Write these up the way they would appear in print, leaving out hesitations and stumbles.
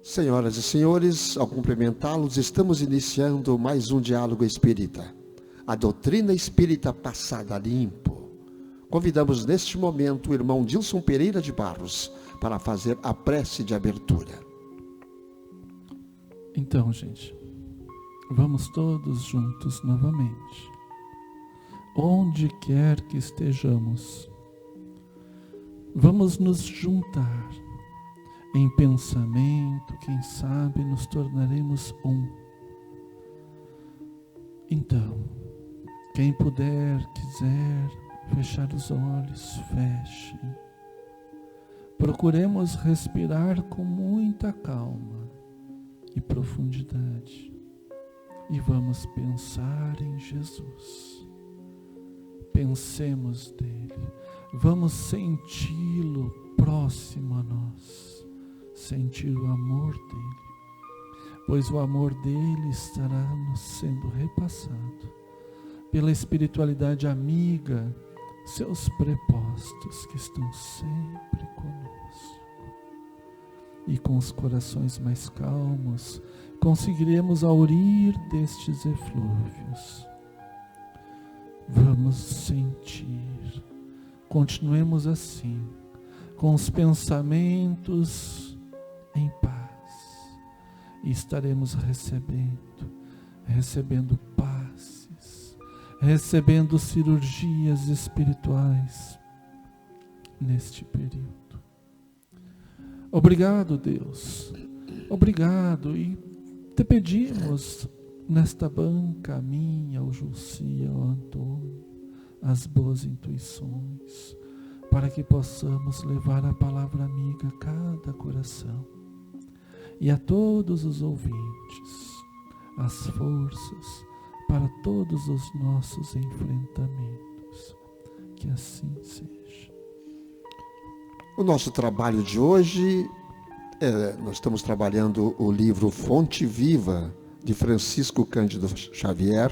Senhoras e senhores, ao cumprimentá-los, estamos iniciando mais um diálogo espírita. A doutrina espírita passada a limpo. Convidamos neste momento o irmão Dilson Pereira de Barros para fazer a prece de abertura. Então, gente, vamos todos juntos novamente. Onde quer que estejamos, vamos nos juntar. Em pensamento, quem sabe, nos tornaremos um. Então, quem puder, quiser fechar os olhos, feche. Procuremos respirar com muita calma e profundidade. E vamos pensar em Jesus. Pensemos nele. Vamos senti-lo próximo a nós. Sentir o amor dele, pois o amor dele estará nos sendo repassado pela espiritualidade amiga, seus prepostos que estão sempre conosco. E com os corações mais calmos, conseguiremos aurir destes eflúvios. Vamos sentir, continuemos assim, com os pensamentos em paz, e estaremos recebendo passes, recebendo cirurgias espirituais neste período. Obrigado, Deus, obrigado, e te pedimos nesta banca, a minha, o Juscia, o Antônio, as boas intuições, para que possamos levar a palavra amiga a cada coração e a todos os ouvintes, as forças para todos os nossos enfrentamentos. Que assim seja. O nosso trabalho de hoje, nós estamos trabalhando o livro Fonte Viva, de Francisco Cândido Xavier,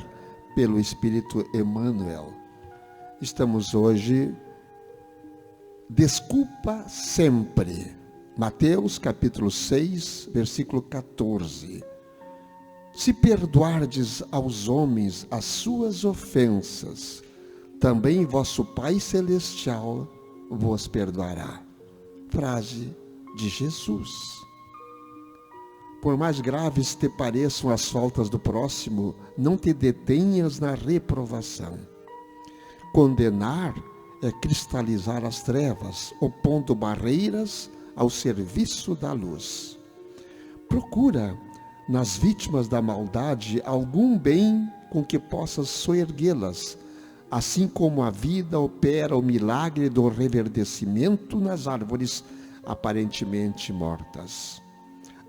pelo Espírito Emmanuel. Estamos hoje... Desculpa sempre. Mateus capítulo 6, versículo 14. Se perdoardes aos homens as suas ofensas, também vosso Pai Celestial vos perdoará. Frase de Jesus. Por mais graves te pareçam as faltas do próximo, não te detenhas na reprovação. Condenar é cristalizar as trevas, opondo barreiras ao serviço da luz. Procura, nas vítimas da maldade, algum bem com que possas soerguê-las, assim como a vida opera o milagre do reverdecimento nas árvores aparentemente mortas.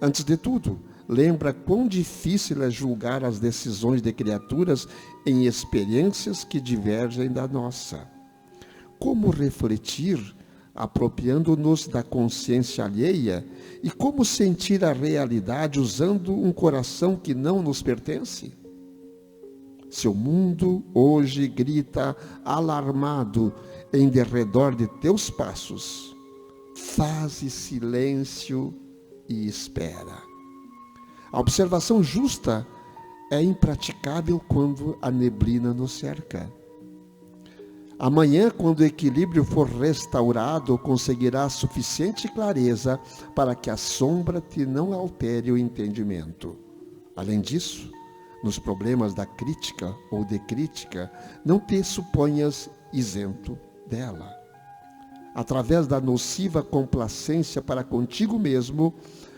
Antes de tudo, lembra quão difícil é julgar as decisões de criaturas em experiências que divergem da nossa. Como refletir, apropriando-nos da consciência alheia, e como sentir a realidade usando um coração que não nos pertence? Seu mundo hoje grita alarmado em derredor de teus passos. Faze silêncio e espera. A observação justa é impraticável quando a neblina nos cerca. Amanhã, quando o equilíbrio for restaurado, conseguirás suficiente clareza para que a sombra te não altere o entendimento. Além disso, nos problemas da crítica ou de crítica, não te suponhas isento dela. Através da nociva complacência para contigo mesmo,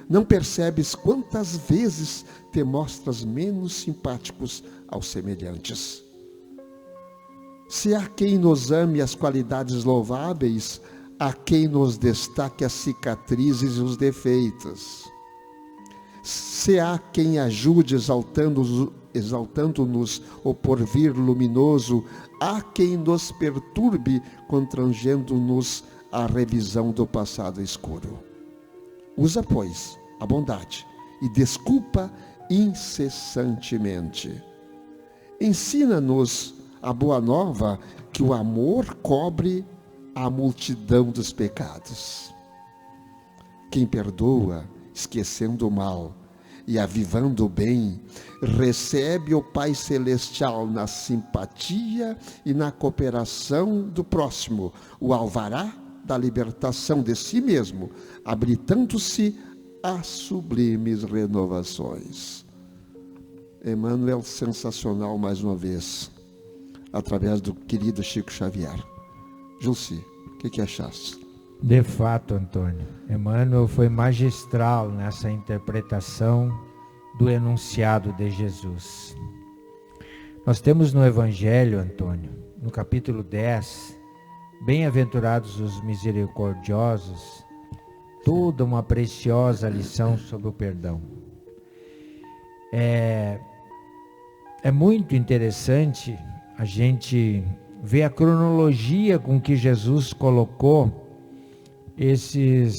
não percebes quantas vezes te mostras menos simpáticos aos semelhantes. Se há quem nos ame as qualidades louváveis, há quem nos destaque as cicatrizes e os defeitos. Se há quem ajude exaltando-nos o porvir luminoso, há quem nos perturbe constrangendo-nos a revisão do passado escuro. Usa, pois, a bondade e desculpa incessantemente. Ensina-nos a boa nova que o amor cobre a multidão dos pecados. Quem perdoa esquecendo o mal e avivando o bem, recebe o Pai Celestial na simpatia e na cooperação do próximo, o alvará da libertação de si mesmo, habilitando-se a sublimes renovações. Emmanuel, sensacional mais uma vez, através do querido Chico Xavier. Julci, o que achaste? De fato, Antônio, Emmanuel foi magistral nessa interpretação do enunciado de Jesus. Nós temos no Evangelho, Antônio, no capítulo 10, bem-aventurados os misericordiosos, toda uma preciosa lição sobre o perdão. É muito interessante a gente ver a cronologia com que Jesus colocou essa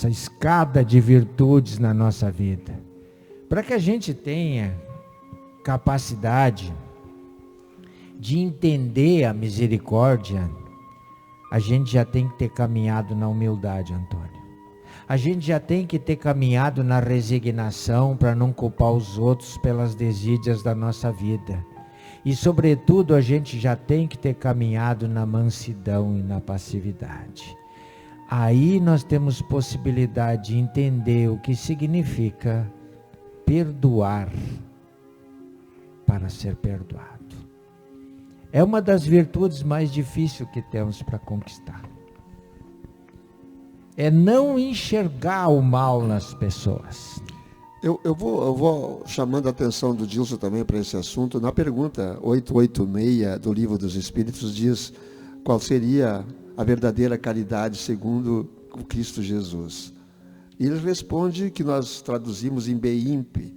escada de virtudes na nossa vida. Para que a gente tenha capacidade de entender a misericórdia, a gente já tem que ter caminhado na humildade, Antônio. A gente já tem que ter caminhado na resignação para não culpar os outros pelas desídias da nossa vida. E, sobretudo, a gente já tem que ter caminhado na mansidão e na passividade. Aí nós temos possibilidade de entender o que significa perdoar para ser perdoado. É uma das virtudes mais difíceis que temos para conquistar. É não enxergar o mal nas pessoas. Eu vou chamando a atenção do Dilson também para esse assunto. Na pergunta 886 do Livro dos Espíritos diz qual seria a verdadeira caridade segundo o Cristo Jesus. E ele responde que nós traduzimos em BEIMP,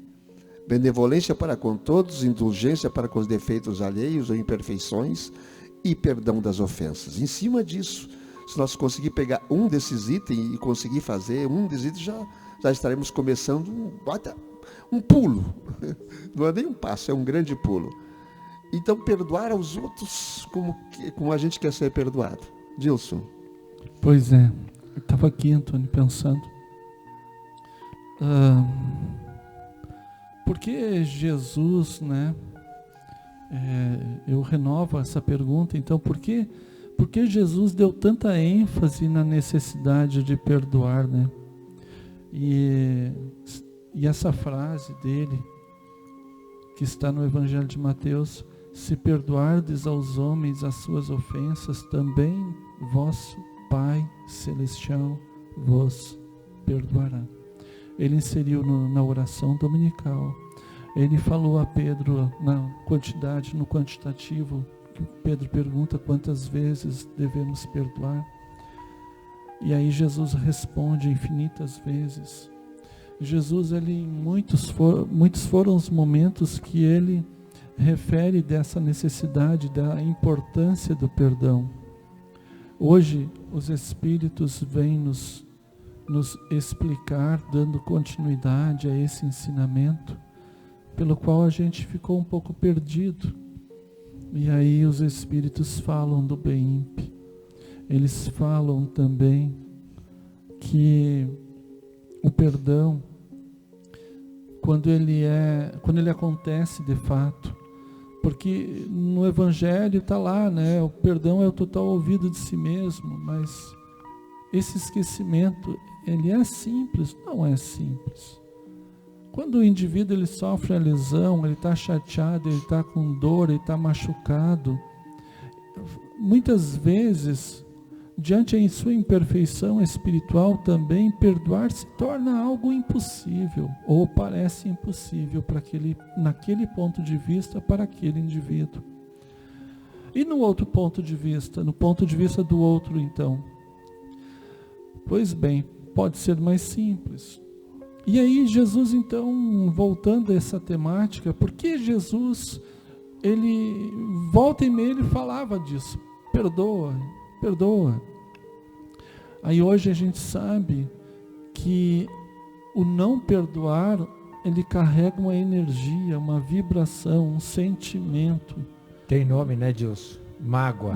benevolência para com todos, indulgência para com os defeitos alheios ou imperfeições e perdão das ofensas. Em cima disso, se nós conseguir pegar um desses itens e conseguir fazer um desses itens, já estaremos começando um pulo. Não é nem um passo, é um grande pulo. Então, perdoar aos outros como a gente quer ser perdoado. Dilson. Pois é, eu estava aqui, Antônio, pensando. Por que Jesus, né? Eu renovo essa pergunta, então, por que Jesus deu tanta ênfase na necessidade de perdoar, né? E essa frase dele, que está no Evangelho de Mateus: se perdoardes aos homens as suas ofensas, também vosso Pai Celestial vos perdoará. Ele inseriu na oração dominical. Ele falou a Pedro na quantidade, no quantitativo, que Pedro pergunta quantas vezes devemos perdoar. E aí Jesus responde infinitas vezes. Jesus, muitos foram os momentos que ele refere dessa necessidade, da importância do perdão. Hoje, os Espíritos vêm nos explicar, dando continuidade a esse ensinamento, pelo qual a gente ficou um pouco perdido. E aí os Espíritos falam do BEIMP. Eles falam também que o perdão, quando ele acontece de fato, porque no Evangelho está lá, né? O perdão é o total olvido de si mesmo, mas esse esquecimento, ele é simples? Não é simples. Quando o indivíduo ele sofre a lesão, ele está chateado, ele está com dor, ele está machucado, muitas vezes, diante da sua imperfeição espiritual também, perdoar se torna algo impossível, ou parece impossível naquele ponto de vista, para aquele indivíduo. E no outro ponto de vista, no ponto de vista do outro, então? Pois bem, pode ser mais simples. E aí Jesus, então, voltando a essa temática, porque Jesus, ele volta e meia, ele falava disso: perdoa. Aí hoje a gente sabe que o não perdoar, ele carrega uma energia, uma vibração, um sentimento. Tem nome, né, Dilson? Mágoa.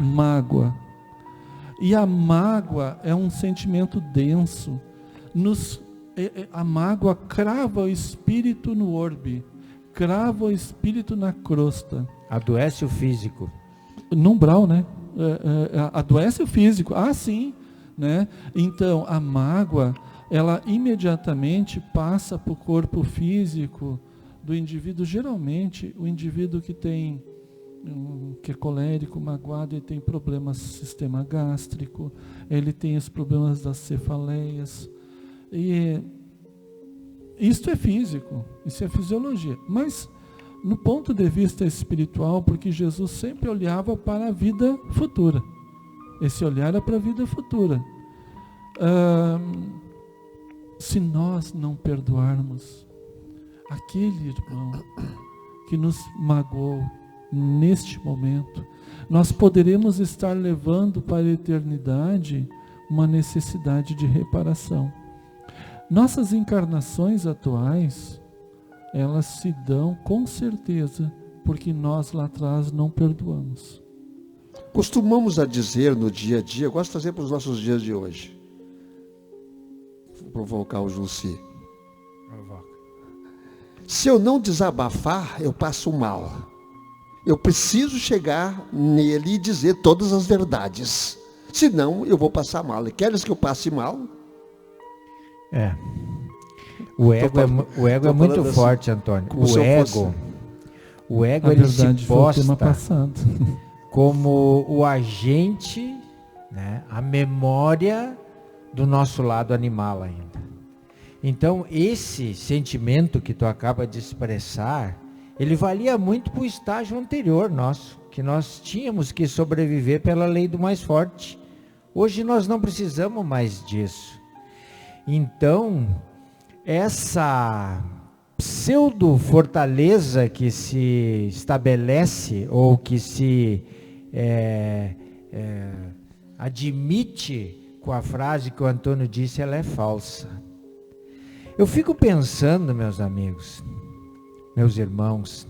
E a mágoa é um sentimento denso. A mágoa crava o espírito no orbe, crava o espírito na crosta. Adoece o físico. No umbral, né? Adoece o físico. Ah, sim. Né? Então, a mágoa, ela imediatamente passa para o corpo físico do indivíduo. Geralmente, o indivíduo que é colérico, magoado, ele tem problemas do sistema gástrico, ele tem os problemas das cefaleias. E isto é físico, isso é fisiologia. Mas, no ponto de vista espiritual, porque Jesus sempre olhava para a vida futura. Esse olhar era para a vida futura. Se nós não perdoarmos aquele irmão que nos magoou neste momento, nós poderemos estar levando para a eternidade uma necessidade de reparação. Nossas encarnações atuais, elas se dão com certeza porque nós lá atrás não perdoamos. Costumamos a dizer no dia a dia, eu gosto de trazer para os nossos dias de hoje, vou provocar o Jussi. Se eu não desabafar, eu passo mal. Eu preciso chegar nele e dizer todas as verdades. Senão, eu vou passar mal. E queres que eu passe mal? O ego é muito assim, forte, Antônio. O ego ele se posta como o agente, né, a memória do nosso lado animal ainda. Então, esse sentimento que tu acaba de expressar, ele valia muito para o estágio anterior nosso, que nós tínhamos que sobreviver pela lei do mais forte. Hoje nós não precisamos mais disso. Então, essa pseudo-fortaleza que se estabelece, ou que se admite com a frase que o Antônio disse, ela é falsa. Eu fico pensando, meus amigos, meus irmãos,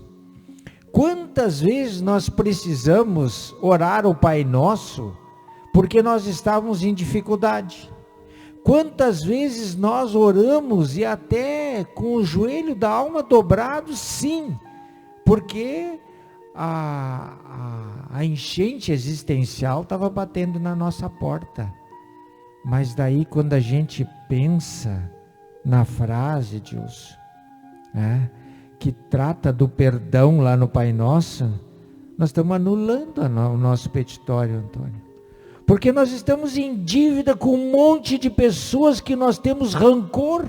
quantas vezes nós precisamos orar o Pai Nosso porque nós estávamos em dificuldade? Quantas vezes nós oramos e até com o joelho da alma dobrado, sim, porque a enchente existencial estava batendo na nossa porta. Mas daí quando a gente pensa na frase, Deus, que trata do perdão lá no Pai Nosso, nós estamos anulando o nosso petitório, Antônio. Porque nós estamos em dívida com um monte de pessoas que nós temos rancor,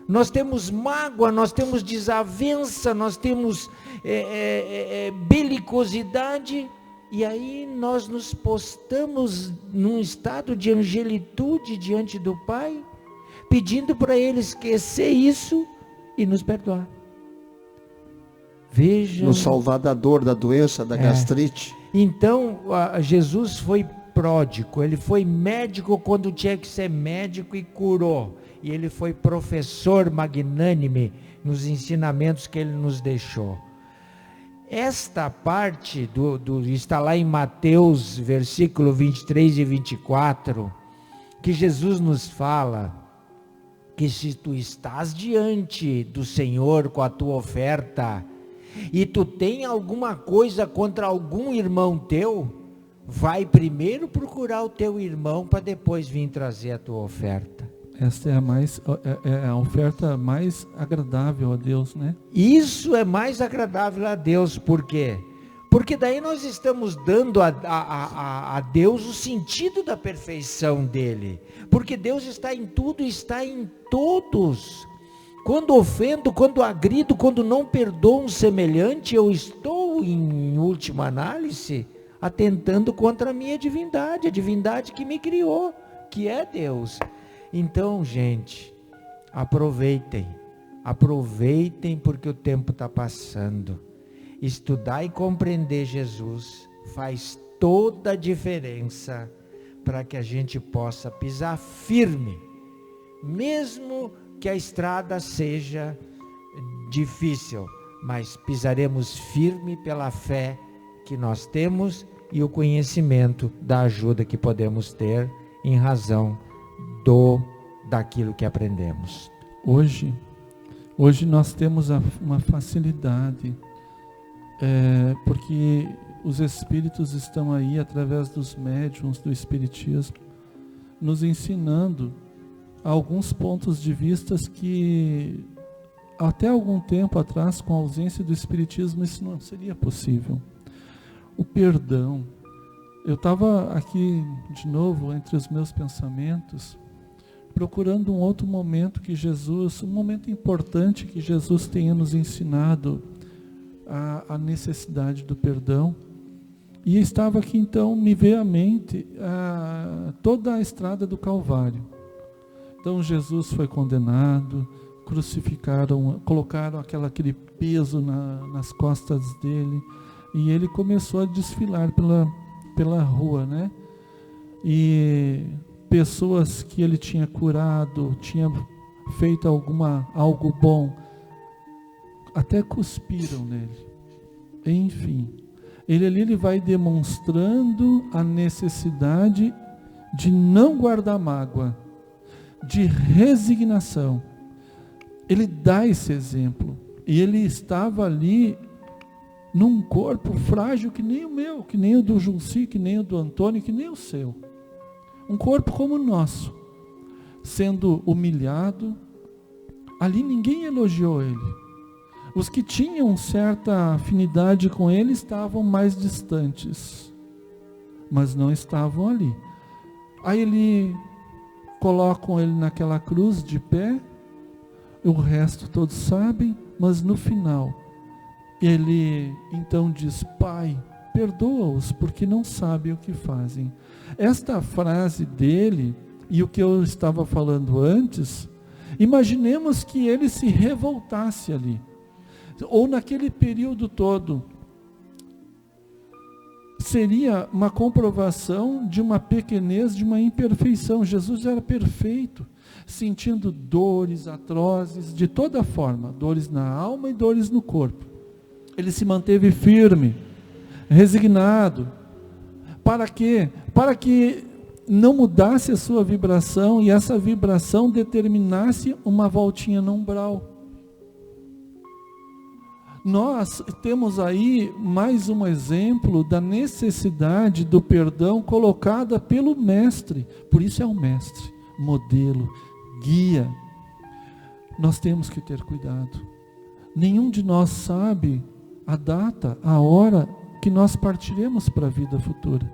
nós temos mágoa, nós temos desavença, nós temos belicosidade, e aí nós nos postamos num estado de angelitude diante do Pai, pedindo para Ele esquecer isso e nos perdoar. Veja. Nos salvar da dor, da doença, da gastrite. Então, Jesus foi pródigo, Ele foi médico quando tinha que ser médico e curou. E Ele foi professor magnânime nos ensinamentos que Ele nos deixou. Esta parte está lá em Mateus, versículo 23 e 24, que Jesus nos fala que se tu estás diante do Senhor com a tua oferta, e tu tem alguma coisa contra algum irmão teu, vai primeiro procurar o teu irmão para depois vir trazer a tua oferta. Esta é a oferta mais agradável a Deus, né? Isso é mais agradável a Deus, por quê? Porque daí nós estamos dando a Deus o sentido da perfeição dele. Porque Deus está em tudo, está em todos. Quando ofendo, quando agrido, quando não perdoo um semelhante, eu estou, em última análise, atentando contra a minha divindade, a divindade que me criou, que é Deus. Então, gente, aproveitem porque o tempo está passando. Estudar e compreender Jesus faz toda a diferença para que a gente possa pisar firme, mesmo que a estrada seja difícil, mas pisaremos firme pela fé que nós temos e o conhecimento da ajuda que podemos ter em razão daquilo que aprendemos. Hoje nós temos uma facilidade, porque os espíritos estão aí, através dos médiuns do espiritismo, nos ensinando alguns pontos de vista que até algum tempo atrás, com a ausência do espiritismo, isso não seria possível. O perdão. Eu estava aqui de novo entre os meus pensamentos, procurando um outro momento que Jesus, um momento importante que Jesus tenha nos ensinado a necessidade do perdão. E estava aqui então, me veio à mente toda a estrada do Calvário. Então Jesus foi condenado, crucificaram, colocaram aquele peso nas costas dele, e ele começou a desfilar pela rua, né? E pessoas que ele tinha curado, tinha feito algo bom, até cuspiram nele. Enfim, ele vai demonstrando a necessidade de não guardar mágoa, de resignação. Ele dá esse exemplo. E ele estava ali num corpo frágil que nem o meu, que nem o do Junci, que nem o do Antônio, que nem o seu. Um corpo como o nosso, sendo humilhado. Ali ninguém elogiou ele. Os que tinham certa afinidade com ele estavam mais distantes, mas não estavam ali. Aí colocam ele naquela cruz de pé, o resto todos sabem, mas no final, ele então diz: Pai, perdoa-os, porque não sabem o que fazem. Esta frase dele, e o que eu estava falando antes, imaginemos que ele se revoltasse ali, ou naquele período todo, seria uma comprovação de uma pequenez, de uma imperfeição. Jesus era perfeito, sentindo dores atrozes de toda forma, dores na alma e dores no corpo. Ele se manteve firme, resignado. Para quê? Para que não mudasse a sua vibração, e essa vibração determinasse uma voltinha no umbral. Nós temos aí mais um exemplo da necessidade do perdão colocada pelo Mestre. Por isso é o Mestre, modelo, guia. Nós temos que ter cuidado. Nenhum de nós sabe a data, a hora que nós partiremos para a vida futura.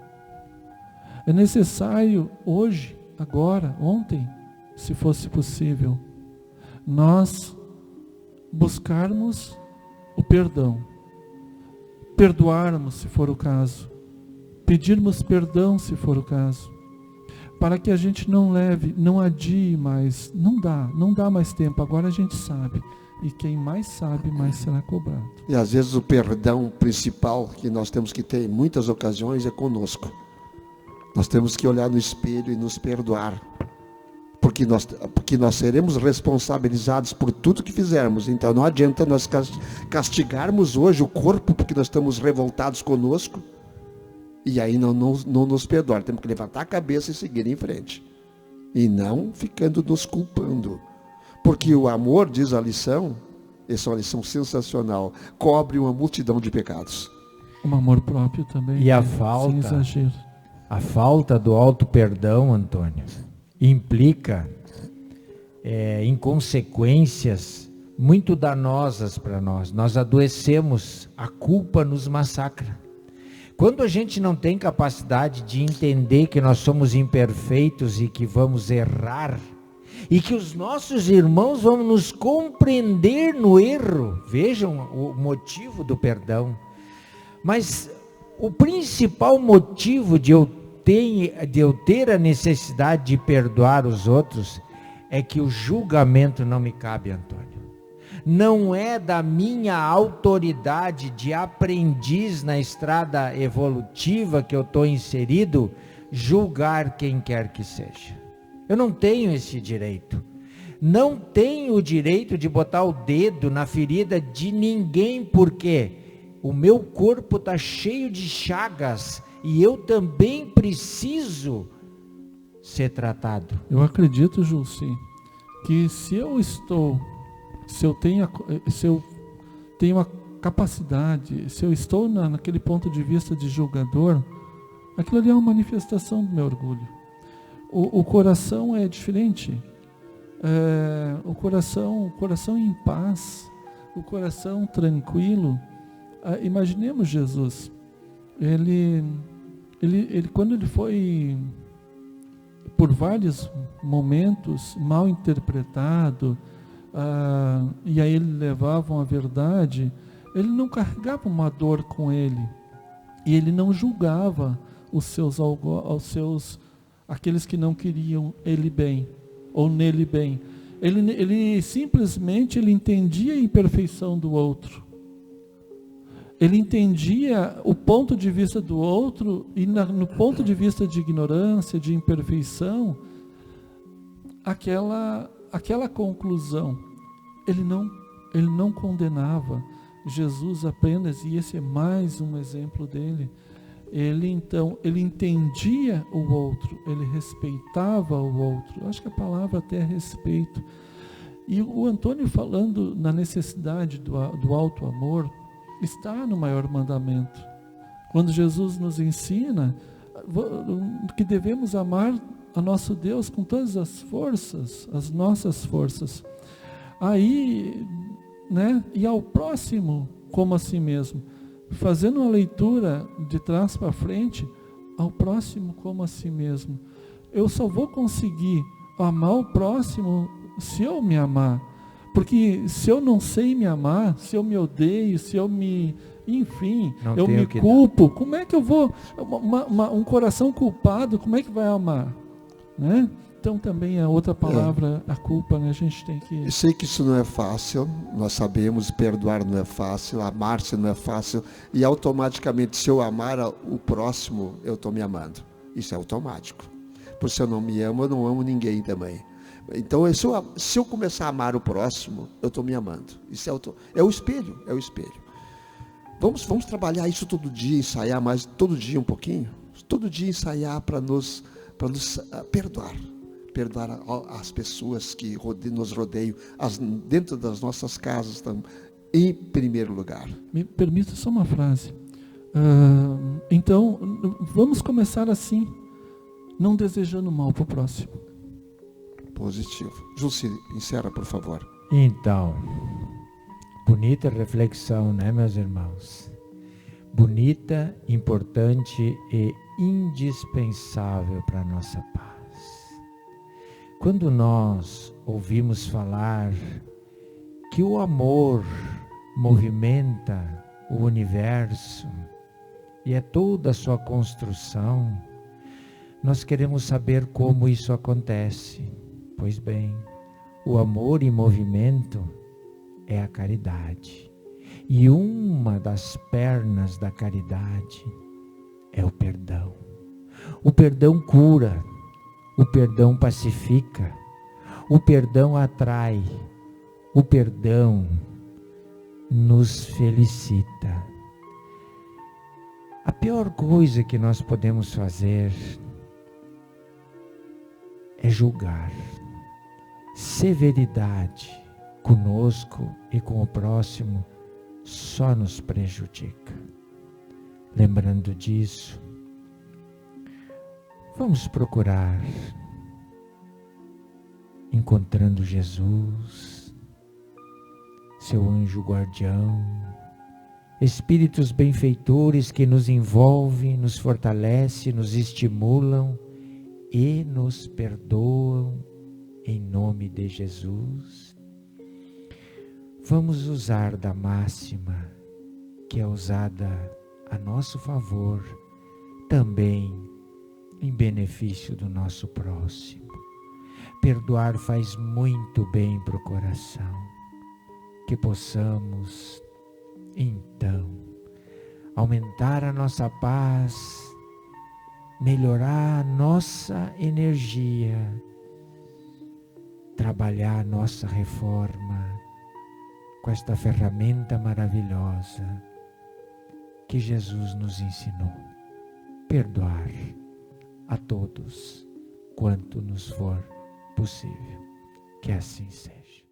É necessário hoje, agora, ontem, se fosse possível, nós buscarmos o perdão, perdoarmos se for o caso, pedirmos perdão se for o caso, para que a gente não adie mais, não dá mais tempo, agora a gente sabe, e quem mais sabe, mais será cobrado. E às vezes o perdão principal que nós temos que ter em muitas ocasiões é conosco. Nós temos que olhar no espelho e nos perdoar, porque nós seremos responsabilizados por tudo que fizermos. Então não adianta nós castigarmos hoje o corpo porque nós estamos revoltados conosco e aí não nos perdoar. Temos que levantar a cabeça e seguir em frente, e não ficando nos culpando, porque o amor, diz a lição, essa é uma lição sensacional, cobre uma multidão de pecados. Um amor próprio também, e sem exagero. A falta do auto-perdão, Antônio, implica em consequências muito danosas para nós. Nós adoecemos, a culpa nos massacra. Quando a gente não tem capacidade de entender que nós somos imperfeitos e que vamos errar, e que os nossos irmãos vão nos compreender no erro, vejam o motivo do perdão. Mas o principal motivo de eu ter a necessidade de perdoar os outros é que o julgamento não me cabe, Antônio. Não é da minha autoridade de aprendiz na estrada evolutiva que eu estou inserido julgar quem quer que seja. Eu não tenho esse direito. Não tenho o direito de botar o dedo na ferida de ninguém, porque o meu corpo está cheio de chagas e eu também preciso ser tratado. Eu acredito, Jussi, que se eu tenho a capacidade, se eu estou naquele ponto de vista de julgador, aquilo ali é uma manifestação do meu orgulho. O coração é diferente. O coração em paz, o coração tranquilo. Imaginemos Jesus. Ele quando ele foi por vários momentos mal interpretado, e aí ele levavam a verdade, ele não carregava uma dor com ele, e ele não julgava aqueles que não queriam ele bem, ou nele bem. Ele simplesmente entendia a imperfeição do outro. Ele entendia o ponto de vista do outro, e no ponto de vista de ignorância, de imperfeição, aquela conclusão. Ele não condenava. Jesus apenas, e esse é mais um exemplo dele, ele entendia o outro, ele respeitava o outro. Eu acho que a palavra até é respeito. E o Antônio falando na necessidade do alto amor, está no maior mandamento. Quando Jesus nos ensina que devemos amar a nosso Deus com todas as forças, as nossas forças. Aí, e ao próximo como a si mesmo. Fazendo uma leitura de trás para frente, ao próximo como a si mesmo. Eu só vou conseguir amar o próximo se eu me amar. Porque se eu não sei me amar, se eu me odeio, se eu me... Enfim, eu me culpo, como é que eu vou... Um coração culpado, como é que vai amar? Né? Então também é outra palavra, a culpa, né? A gente tem que... Eu sei que isso não é fácil, nós sabemos, perdoar não é fácil, amar-se não é fácil, e automaticamente, se eu amar o próximo, eu estou me amando. Isso é automático. Porque se eu não me amo, eu não amo ninguém também. Então, se eu começar a amar o próximo, eu estou me amando. Isso é o espelho. Vamos trabalhar isso todo dia, ensaiar mais, todo dia um pouquinho. Todo dia ensaiar para nos perdoar. Perdoar as pessoas que nos rodeiam, dentro das nossas casas, em primeiro lugar. Me permita só uma frase. Então, vamos começar assim, não desejando mal para o próximo. Positivo. Jussi, encerra, por favor. Então, bonita reflexão, né, meus irmãos? Bonita, importante e indispensável para a nossa paz. Quando nós ouvimos falar que o amor movimenta o universo e é toda a sua construção, nós queremos saber como isso acontece. Pois bem, o amor em movimento é a caridade. E uma das pernas da caridade é o perdão. O perdão cura, o perdão pacifica, o perdão atrai, o perdão nos felicita. A pior coisa que nós podemos fazer é julgar. Severidade conosco e com o próximo só nos prejudica. Lembrando disso, vamos procurar, encontrando Jesus, seu anjo guardião, espíritos benfeitores que nos envolvem, nos fortalecem, nos estimulam e nos perdoam em nome de Jesus. Vamos usar da máxima que é usada a nosso favor, também em benefício do nosso próximo. Perdoar faz muito bem para o coração. Que possamos, então, aumentar a nossa paz, melhorar a nossa energia, trabalhar a nossa reforma com esta ferramenta maravilhosa que Jesus nos ensinou. perdoar a todos quanto nos for possível. Que assim seja.